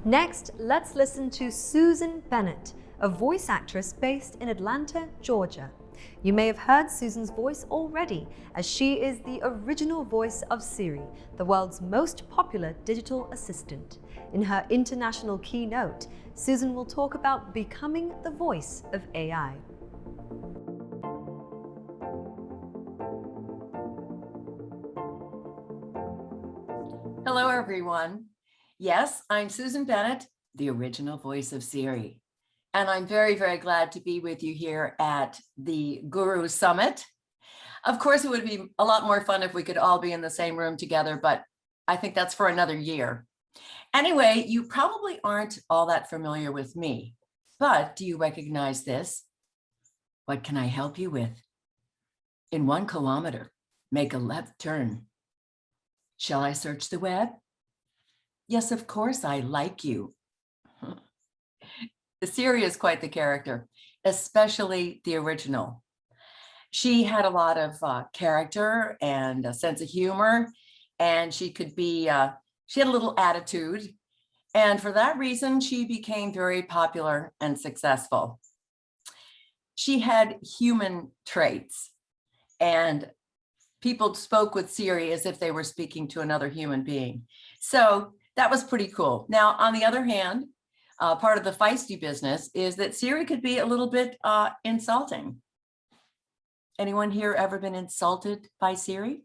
Next, let's listen to Susan Bennet, a voice actress based in Atlanta, Georgia. You may have heard Susan's voice already, as she is the original voice of Siri, the world's most popular digital assistant. In her international keynote, Susan will talk about becoming the voice of AI. Hello, everyone. Yes, I'm Susan Bennet, the original voice of Siri. And I'm very, very glad to be with you here at the GuruSummit. Of course, it would be a lot more fun if we could all be in the same room together, but I think that's for another year. Anyway, you probably aren't all that familiar with me, but do you recognize this? What can I help you with? In 1 kilometer, make a left turn. Shall I search the web? Yes, of course, I like you. Siri is quite the character, especially the original. She had a lot of character and a sense of humor, and she had a little attitude. And for that reason, she became very popular and successful. She had human traits, and people spoke with Siri as if they were speaking to another human being. So that was pretty cool. Now, on the other hand, part of the feisty business is that Siri could be a little bit insulting. Anyone here ever been insulted by Siri?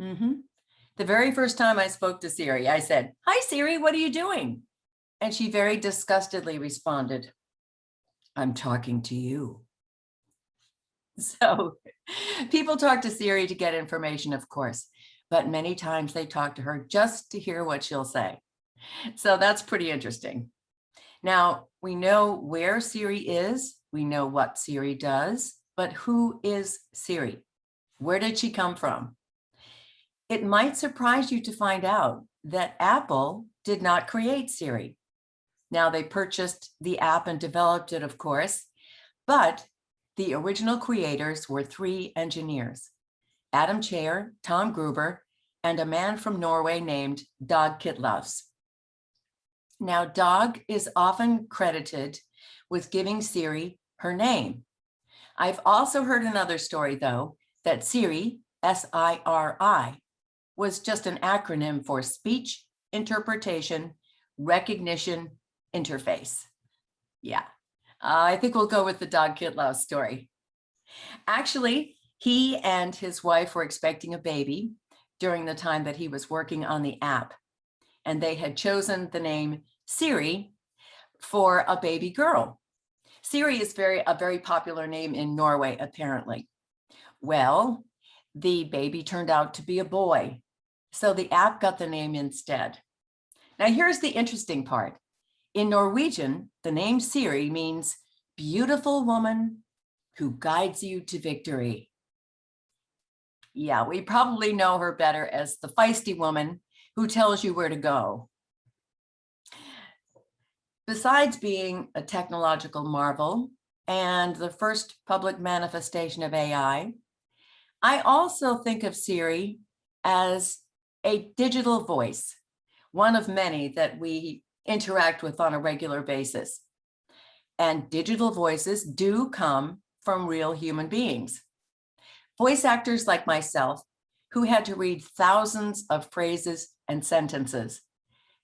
The very first time I spoke to Siri, I said, "Hi, Siri, what are you doing?" And she very disgustedly responded, "I'm talking to you." So people talk to Siri to get information, of course, but many times they talk to her just to hear what she'll say. So that's pretty interesting. Now, we know where Siri is, we know what Siri does, but who is Siri? Where did she come from? It might surprise you to find out that Apple did not create Siri. Now, they purchased the app and developed it, of course, but the original creators were 3 engineers, Adam Chair, Tom Gruber, and a man from Norway named Dag Kitlaus. Now, Dag is often credited with giving Siri her name. I've also heard another story, though, that Siri, S-I-R-I, was just an acronym for Speech Interpretation Recognition Interface. Yeah. I think we'll go with the Dag Kitlaus story. Actually, he and his wife were expecting a baby during the time that he was working on the app, and they had chosen the name Siri for a baby girl. Siri is a very popular name in Norway, apparently. Well, the baby turned out to be a boy, so the app got the name instead. Now, here's the interesting part. In Norwegian, the name Siri means beautiful woman who guides you to victory. Yeah, we probably know her better as the feisty woman who tells you where to go. Besides being a technological marvel and the first public manifestation of AI, I also think of Siri as a digital voice, one of many that we interact with on a regular basis. And digital voices do come from real human beings. Voice actors like myself, who had to read thousands of phrases and sentences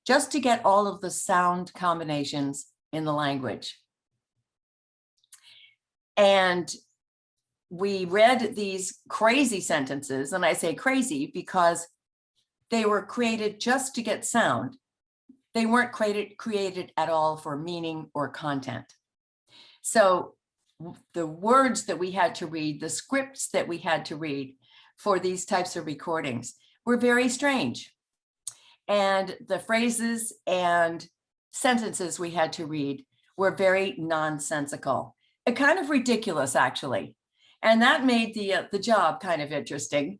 just to get all of the sound combinations in the language. And we read these crazy sentences, and I say crazy because they were created just to get sound. They weren't created at all for meaning or content. So the words that we had to read, the scripts that we had to read for these types of recordings were very strange. And the phrases and sentences we had to read were very nonsensical, kind of ridiculous, actually. And that made the job kind of interesting.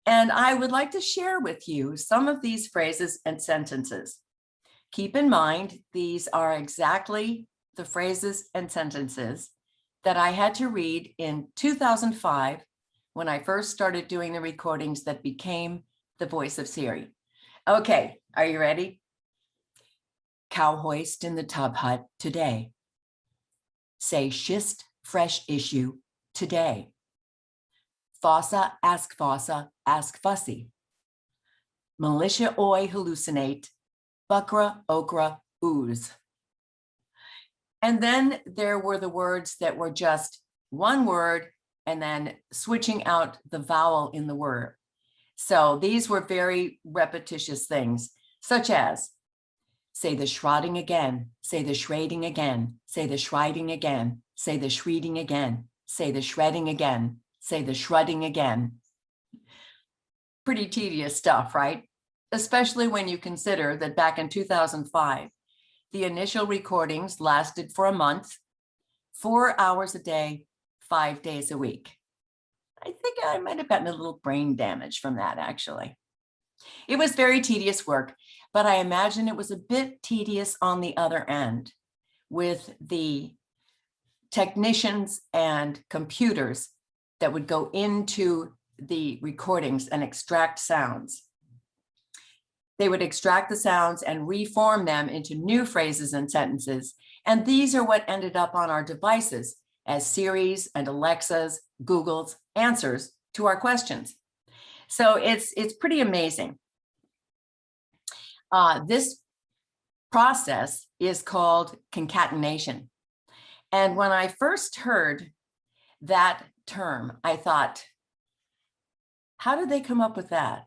And I would like to share with you some of these phrases and sentences. Keep in mind, these are exactly the phrases and sentences that I had to read in 2005 when I first started doing the recordings that became the voice of Siri. Okay, are you ready? cow hoist in the tub hut today. Say schist fresh issue today. Fossa, ask fussy. Militia oi hallucinate, buckra, okra, ooze. And then there were the words that were just one word and then switching out the vowel in the word. So these were very repetitious things, such as say the shrouding again, say the shredding again, say the shredding again, say the shredding again, say the shredding again, say the shredding again. Pretty tedious stuff, right? Especially when you consider that back in 2005, the initial recordings lasted for a month, 4 hours a day, 5 days a week. I think I might have gotten a little brain damage from that, actually. It was very tedious work, but I imagine it was a bit tedious on the other end with the technicians and computers that would go into the recordings and extract sounds. They would extract the sounds and reform them into new phrases and sentences. And these are what ended up on our devices as Siri's and Alexa's, Google's answers to our questions. So it's pretty amazing. This process is called concatenation. And when I first heard that term, I thought, how did they come up with that?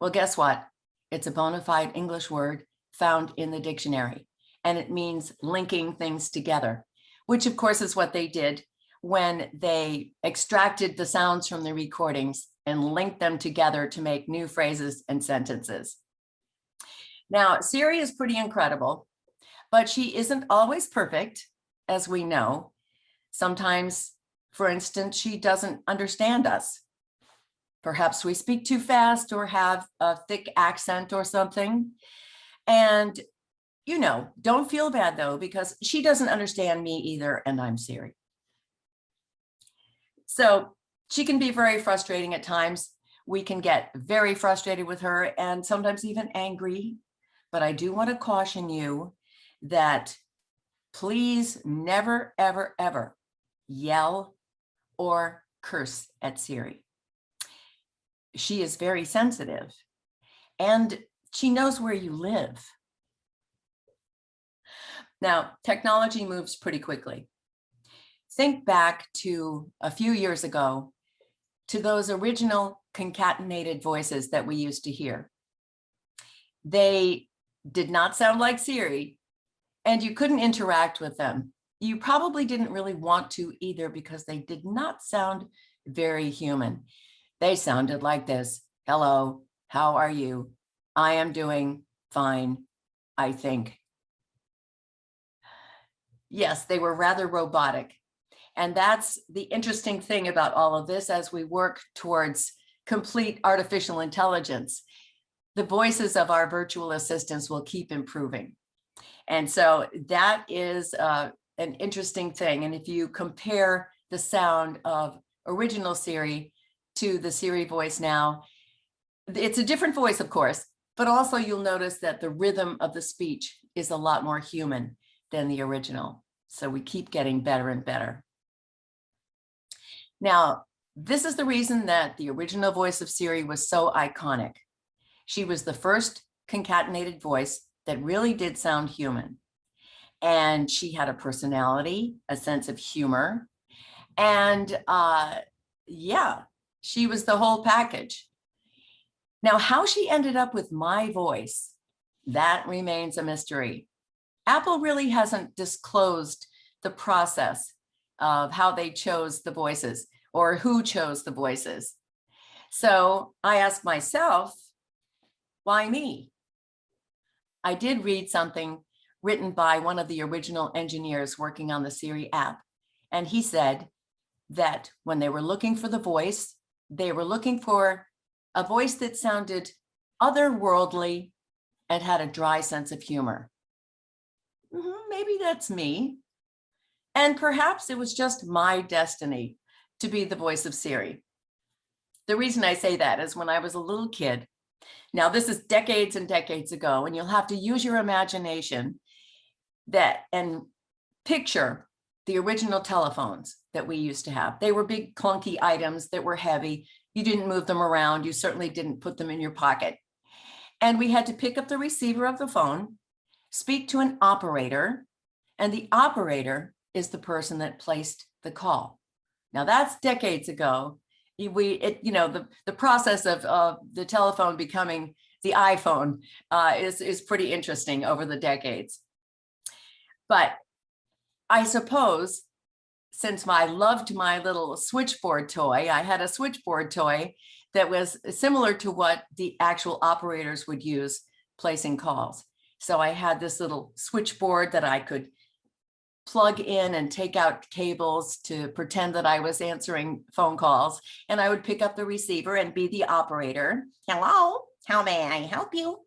Well, guess what? It's a bona fide English word found in the dictionary, and it means linking things together, which of course is what they did when they extracted the sounds from the recordings and linked them together to make new phrases and sentences. Now, Siri is pretty incredible, but she isn't always perfect, as we know. Sometimes, for instance, she doesn't understand us. Perhaps we speak too fast or have a thick accent or something. And, you know, don't feel bad though, because she doesn't understand me either, and I'm Siri. So she can be very frustrating at times. We can get very frustrated with her and sometimes even angry. But I do want to caution you that please never, ever, ever yell or curse at Siri. She is very sensitive and she knows where you live. Now, technology moves pretty quickly. Think back to a few years ago to those original concatenated voices that we used to hear. They did not sound like Siri, and you couldn't interact with them. You probably didn't really want to either because they did not sound very human. They sounded like this. Hello, how are you? I am doing fine, I think. Yes, they were rather robotic. And that's the interesting thing about all of this as we work towards complete artificial intelligence. The voices of our virtual assistants will keep improving. And so that is an interesting thing. And if you compare the sound of original Siri to the Siri voice now, it's a different voice, of course, but also you'll notice that the rhythm of the speech is a lot more human than the original. So we keep getting better and better. Now, this is the reason that the original voice of Siri was so iconic. She was the first concatenated voice that really did sound human. And she had a personality, a sense of humor, and yeah, she was the whole package. Now, how she ended up with my voice, that remains a mystery. Apple really hasn't disclosed the process of how they chose the voices or who chose the voices. So I asked myself, why me? I did read something written by one of the original engineers working on the Siri app. And he said that when they were looking for the voice, they were looking for a voice that sounded otherworldly and had a dry sense of humor. Maybe that's me. And perhaps it was just my destiny to be the voice of Siri. The reason I say that is when I was a little kid, now this is decades and decades ago, and you'll have to use your imagination and picture the original telephones that we used to have. They were big clunky items that were heavy. You didn't move them around. You certainly didn't put them in your pocket. And we had to pick up the receiver of the phone, speak to an operator, and the operator is the person that placed the call. Now that's decades ago. The process of the telephone becoming the iPhone is pretty interesting over the decades. But I suppose since I loved my little switchboard toy, I had a switchboard toy that was similar to what the actual operators would use placing calls. So I had this little switchboard that I could plug in and take out cables to pretend that I was answering phone calls. And I would pick up the receiver and be the operator. Hello, how may I help you?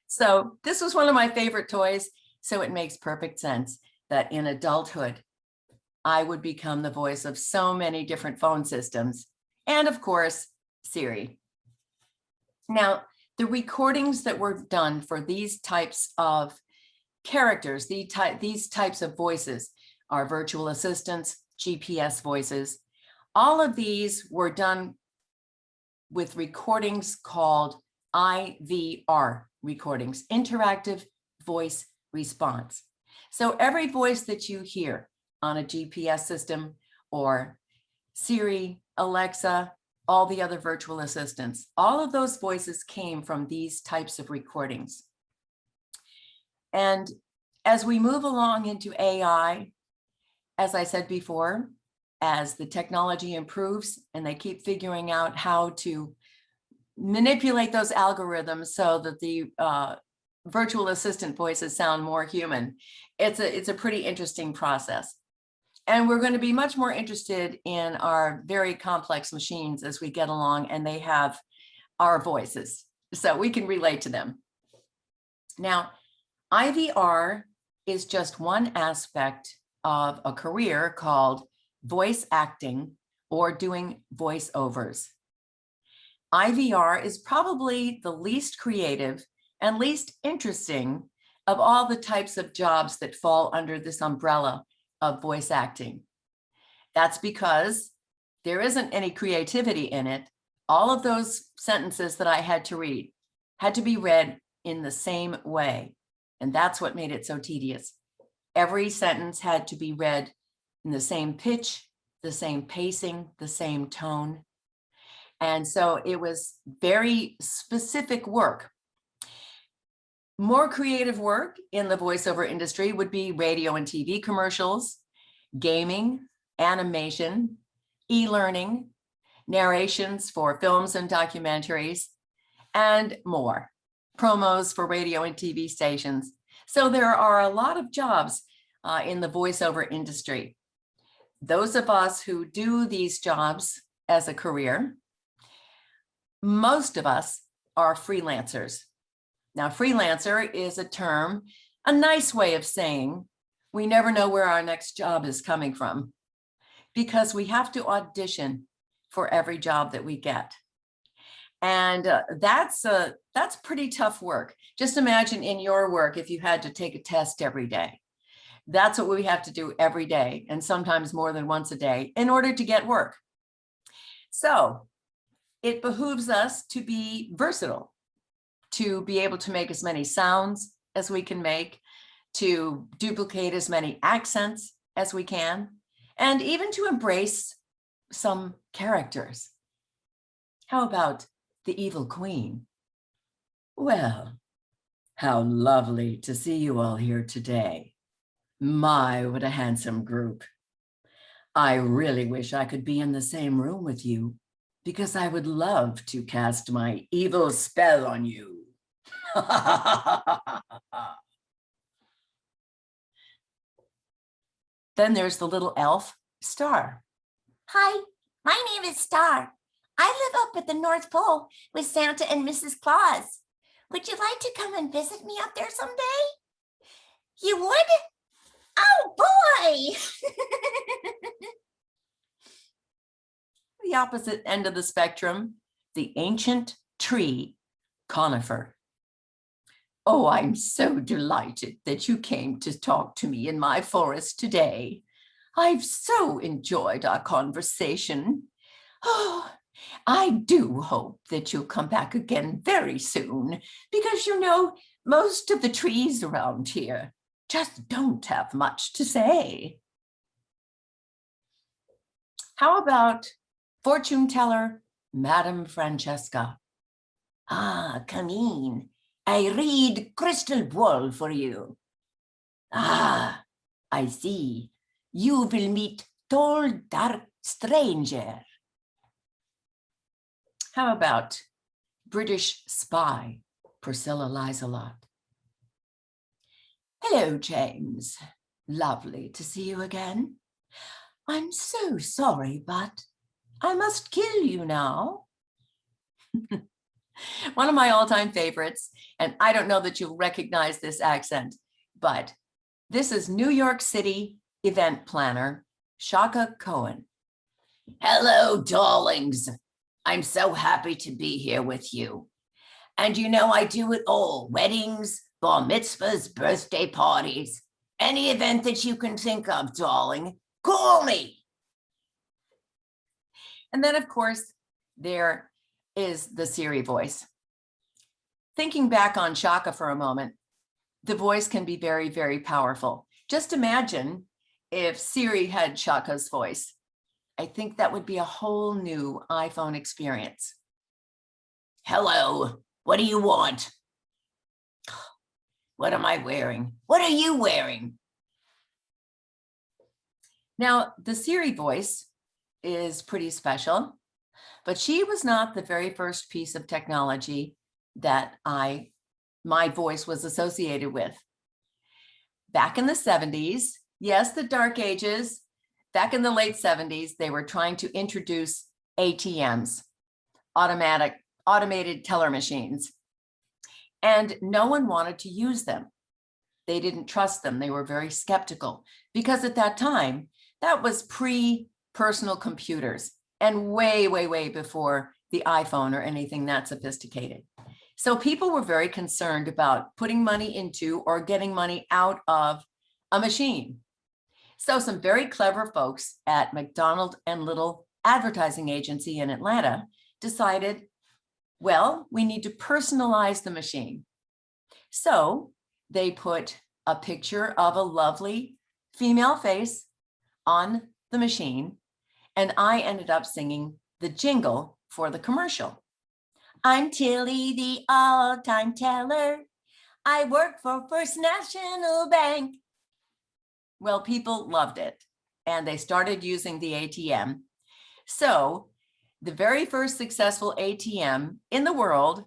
So this was one of my favorite toys. So it makes perfect sense that in adulthood, I would become the voice of so many different phone systems. And of course, Siri. Now, the recordings that were done for these types of characters, these types of voices are virtual assistants, GPS voices. All of these were done with recordings called IVR recordings, interactive voice response. So every voice that you hear on a GPS system or Siri, Alexa, all the other virtual assistants, all of those voices came from these types of recordings. And as we move along into AI, as I said before, as the technology improves and they keep figuring out how to manipulate those algorithms so that the virtual assistant voices sound more human, it's a pretty interesting process. And we're going to be much more interested in our very complex machines as we get along and they have our voices, so we can relate to them. Now, IVR is just one aspect of a career called voice acting or doing voiceovers. IVR is probably the least creative and least interesting of all the types of jobs that fall under this umbrella of voice acting. That's because there isn't any creativity in it. All of those sentences that I had to read had to be read in the same way. And that's what made it so tedious. Every sentence had to be read in the same pitch, the same pacing, the same tone. And so it was very specific work. More creative work in the voiceover industry would be radio and TV commercials, gaming, animation, e-learning, narrations for films and documentaries, and more, promos for radio and TV stations. So there are a lot of jobs in the voiceover industry. Those of us who do these jobs as a career, most of us are freelancers. Now, freelancer is a term, a nice way of saying we never know where our next job is coming from because we have to audition for every job that we get. And that's pretty tough work. Just imagine in your work if you had to take a test every day. That's what we have to do every day, and sometimes more than once a day, in order to get work. So it behooves us to be versatile, to be able to make as many sounds as we can make, to duplicate as many accents as we can, and even to embrace some characters. How about the evil queen? Well, how lovely to see you all here today. My, what a handsome group. I really wish I could be in the same room with you because I would love to cast my evil spell on you. Then there's the little elf, Star. Hi, my name is Star. I live up at the North Pole with Santa and Mrs. Claus. Would you like to come and visit me up there someday? You would? Oh boy! The opposite end of the spectrum, the ancient tree conifer. Oh, I'm so delighted that you came to talk to me in my forest today. I've so enjoyed our conversation. Oh, I do hope that you'll come back again very soon, because most of the trees around here just don't have much to say. How about fortune teller, Madame Francesca? Ah, come in. I read crystal ball for you. Ah, I see. You will meet tall, dark stranger. How about British spy, Priscilla Lies-a-Lot? Hello, James. Lovely to see you again. I'm so sorry, but I must kill you now. One of my all-time favorites, and I don't know that you'll recognize this accent, but this is New York City event planner, Shaka Cohen. Hello, darlings. I'm so happy to be here with you. And I do it all: weddings, bar mitzvahs, birthday parties, any event that you can think of, darling. Call me. And then, of course, there is the Siri voice. Thinking back on Shaka for a moment, the voice can be very, very powerful. Just imagine if Siri had Shaka's voice. I think that would be a whole new iPhone experience. Hello, what do you want? What am I wearing? What are you wearing? Now, the Siri voice is pretty special, but she was not the very first piece of technology that my voice was associated with. Back in the 70s, yes, the dark ages, back in the late 70s, they were trying to introduce ATMs, automated teller machines, and no one wanted to use them. They didn't trust them. They were very skeptical, because at that time, that was pre-personal computers and way, way, way before the iPhone or anything that sophisticated. So people were very concerned about putting money into or getting money out of a machine. So some very clever folks at McDonald and Little advertising agency in Atlanta decided, well, we need to personalize the machine. So they put a picture of a lovely female face on the machine, and I ended up singing the jingle for the commercial. I'm Tilly, the all-time teller. I work for First National Bank. Well, people loved it, and they started using the ATM. So the very first successful ATM in the world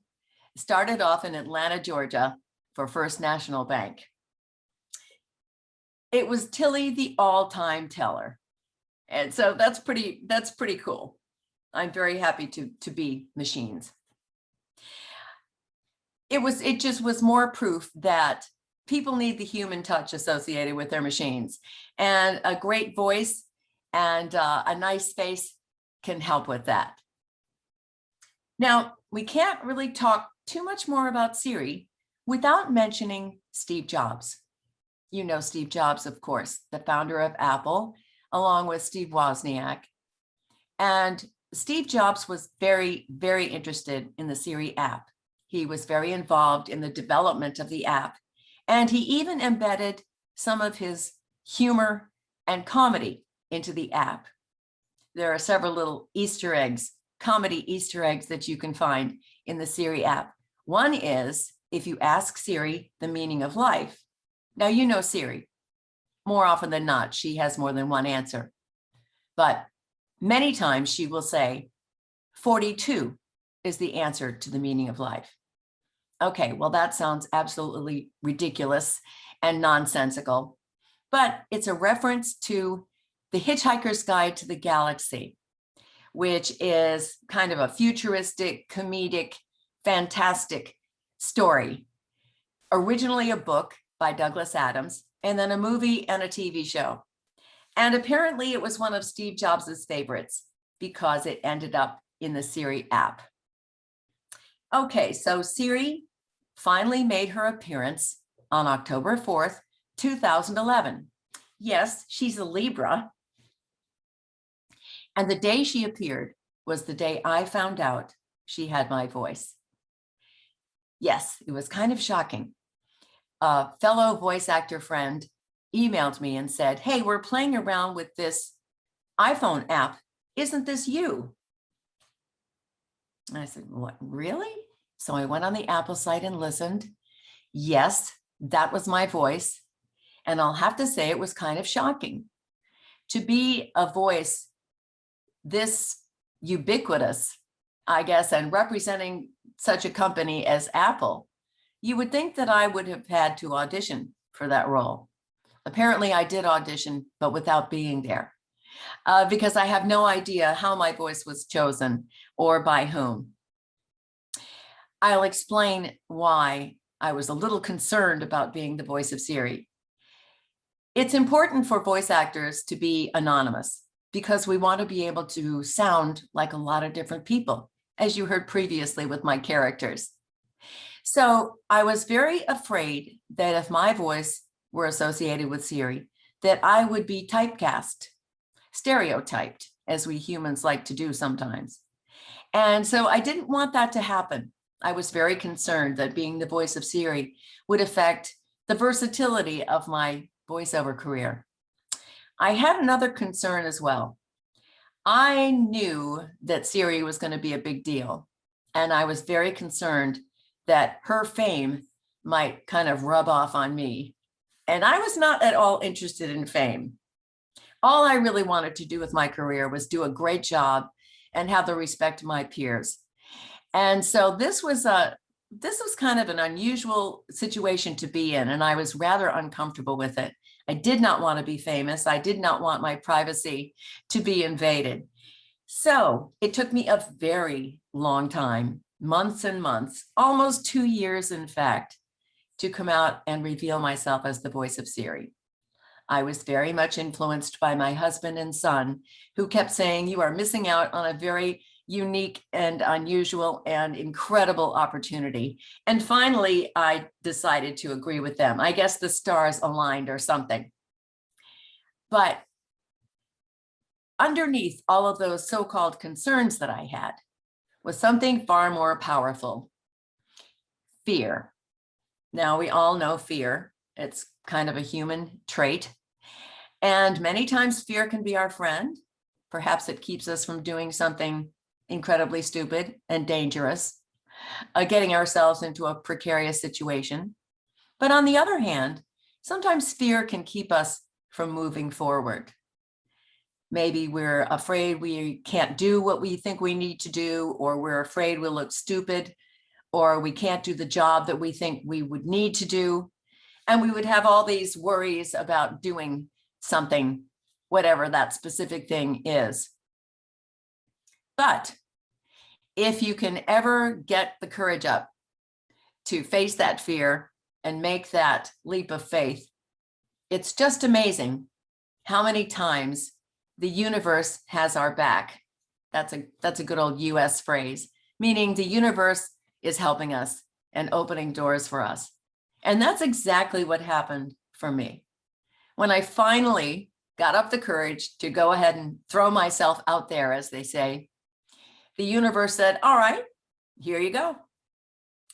started off in Atlanta, Georgia, for First National Bank. It was Tilly, the all-time teller. And so that's pretty cool. I'm very happy to be machines. It just was more proof that people need the human touch associated with their machines, and a great voice and a nice face can help with that. Now, we can't really talk too much more about Siri without mentioning Steve Jobs. You know Steve Jobs, of course, the founder of Apple, along with Steve Wozniak. And Steve Jobs was very, very interested in the Siri app. He was very involved in the development of the app, and he even embedded some of his humor and comedy into the app. There are several little Easter eggs, comedy Easter eggs that you can find in the Siri app. One is if you ask Siri the meaning of life. Now, you know Siri. More often than not, she has more than one answer. But many times she will say, 42 is the answer to the meaning of life. Okay, well, that sounds absolutely ridiculous and nonsensical, but it's a reference to The Hitchhiker's Guide to the Galaxy, which is kind of a futuristic, comedic, fantastic story. Originally a book by Douglas Adams, and then a movie and a TV show. And apparently it was one of Steve Jobs' favorites because it ended up in the Siri app. Okay, so Siri finally made her appearance on October 4th, 2011. Yes, she's a Libra. And the day she appeared was the day I found out she had my voice. Yes, it was kind of shocking. A fellow voice actor friend emailed me and said, "Hey, we're playing around with this iPhone app. Isn't this you?" And I said, "What, really?" So I went on the Apple site and listened. Yes, that was my voice. And I'll have to say it was kind of shocking. To be a voice this ubiquitous, I guess, and representing such a company as Apple, you would think that I would have had to audition for that role. Apparently I did audition, but without being there, because I have no idea how my voice was chosen or by whom. I'll explain why I was a little concerned about being the voice of Siri. It's important for voice actors to be anonymous because we want to be able to sound like a lot of different people, as you heard previously with my characters. So I was very afraid that if my voice were associated with Siri, that I would be typecast, stereotyped, as we humans like to do sometimes. And so I didn't want that to happen. I was very concerned that being the voice of Siri would affect the versatility of my voiceover career. I had another concern as well. I knew that Siri was going to be a big deal, and I was very concerned that her fame might kind of rub off on me. And I was not at all interested in fame. All I really wanted to do with my career was do a great job and have the respect of my peers. And so this was kind of an unusual situation to be in, and I was rather uncomfortable with it. I did not want to be famous. I did not want my privacy to be invaded. So it took me a very long time, months and months, almost 2 years, in fact, to come out and reveal myself as the voice of Siri. I was very much influenced by my husband and son, who kept saying, "You are missing out on a very unique and unusual and incredible opportunity." And finally, I decided to agree with them. I guess the stars aligned or something. But underneath all of those so-called concerns that I had was something far more powerful: fear. Now, we all know fear. It's kind of a human trait. And many times fear can be our friend. Perhaps it keeps us from doing something incredibly stupid and dangerous, getting ourselves into a precarious situation. But on the other hand, sometimes fear can keep us from moving forward. Maybe we're afraid we can't do what we think we need to do, or we're afraid we'll look stupid, or we can't do the job that we think we would need to do. And we would have all these worries about doing something, whatever that specific thing is. But if you can ever get the courage up to face that fear and make that leap of faith, it's just amazing how many times the universe has our back. That's a good old US phrase, meaning the universe is helping us and opening doors for us. And that's exactly what happened for me. When I finally got up the courage to go ahead and throw myself out there, as they say, the universe said, "All right, here you go."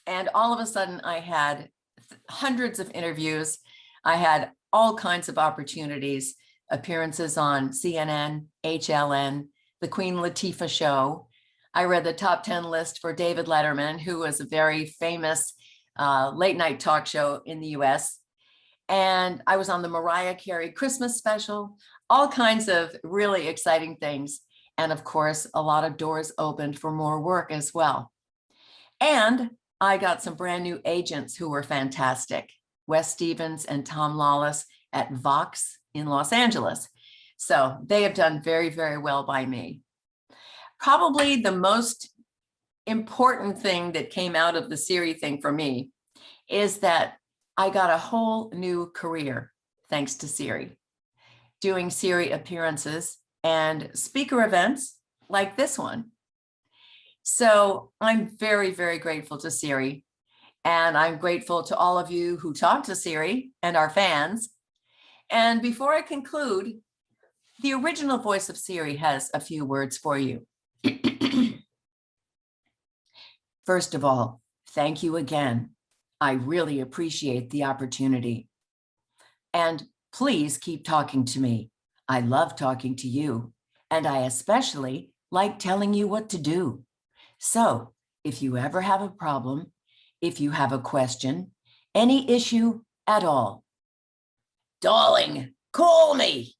And all of a sudden I had hundreds of interviews. I had all kinds of opportunities, appearances on CNN, HLN, the Queen Latifah show. I read the top 10 list for David Letterman, who was a very famous late night talk show in the US. And I was on the Mariah Carey Christmas special, all kinds of really exciting things. And of course, a lot of doors opened for more work as well. And I got some brand new agents who were fantastic: Wes Stevens and Tom Lawless at Vox in Los Angeles. So they have done very, very well by me. Probably the most important thing that came out of the Siri thing for me is that I got a whole new career thanks to Siri, doing Siri appearances and speaker events like this one. So I'm very, very grateful to Siri. And I'm grateful to all of you who talk to Siri and our fans. And before I conclude, the original voice of Siri has a few words for you. First of all, thank you again. I really appreciate the opportunity. And please keep talking to me. I love talking to you, and I especially like telling you what to do. So if you ever have a problem, if you have a question, any issue at all, darling, call me.